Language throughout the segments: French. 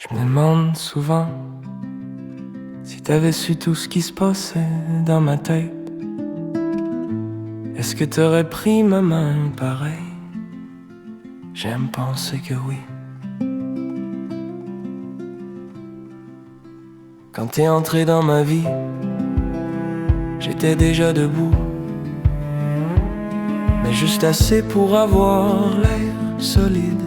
Je me demande souvent si t'avais su tout ce qui se passait dans ma tête. Est-ce que t'aurais pris ma main pareil? J'aime penser que oui. Quand t'es entré dans ma vie, j'étais déjà debout, mais juste assez pour avoir l'air solide.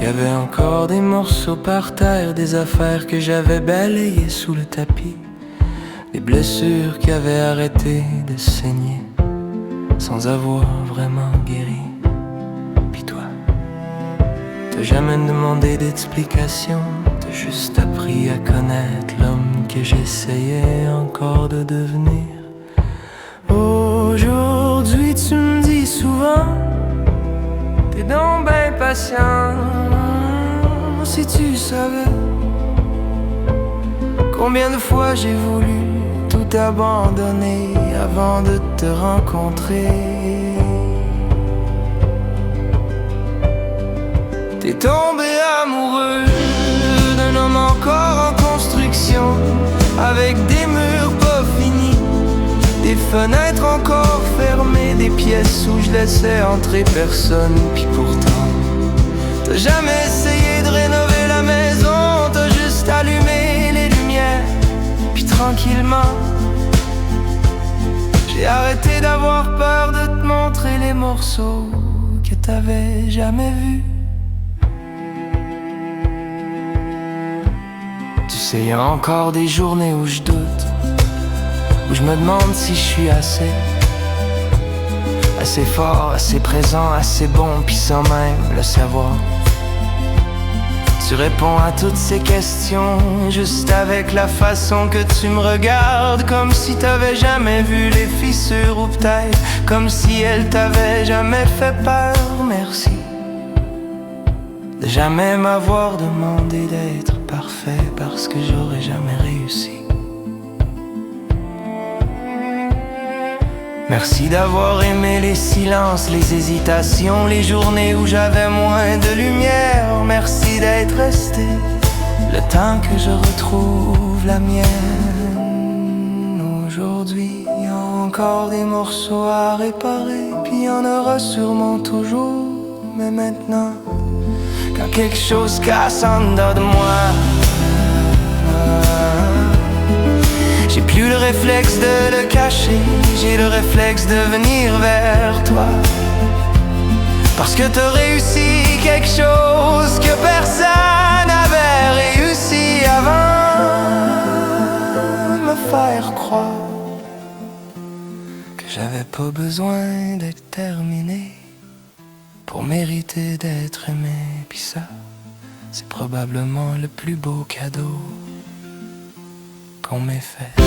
Y'avait encore des morceaux par terre, des affaires que j'avais balayées sous le tapis, des blessures qui avaient arrêté de saigner sans avoir vraiment guéri. Puis toi, t'as jamais demandé d'explication, t'as juste appris à connaître l'homme que j'essayais encore de devenir. Aujourd'hui tu me dis souvent, t'es donc ben patient. Si tu savais combien de fois j'ai voulu tout abandonner avant de te rencontrer. T'es tombé amoureux d'un homme encore en construction, avec des murs pas finis, des fenêtres encore fermées, des pièces où je laissais entrer personne. Puis pourtant, t'as jamais essayé de rénover la maison, t'as juste allumé les lumières. Puis tranquillement, j'ai arrêté d'avoir peur de te montrer les morceaux que t'avais jamais vus. Tu sais, y a encore des journées où je doute, où je me demande si je suis assez fort, assez présent, assez bon, pis sans même le savoir. Tu réponds à toutes ces questions juste avec la façon que tu me regardes, comme si t'avais jamais vu les fissures, ou peut-être comme si elles t'avaient jamais fait peur. Merci de jamais m'avoir demandé d'être parfait, parce que j'aurais jamais réussi. Merci d'avoir aimé les silences, les hésitations, les journées où j'avais moins de lumière. Merci d'être resté le temps que je retrouve la mienne. Aujourd'hui, y a encore des morceaux à réparer, puis y en aura sûrement toujours. Mais maintenant, quand quelque chose casse en dedans de moi, j'ai plus le réflexe de le cacher, j'ai le réflexe de venir vers toi. Parce que t'as réussi quelque chose que personne n'avait réussi avant. Me faire croire que j'avais pas besoin d'être terminé pour mériter d'être aimé. Puis ça, c'est probablement le plus beau cadeau qu'on m'ait fait.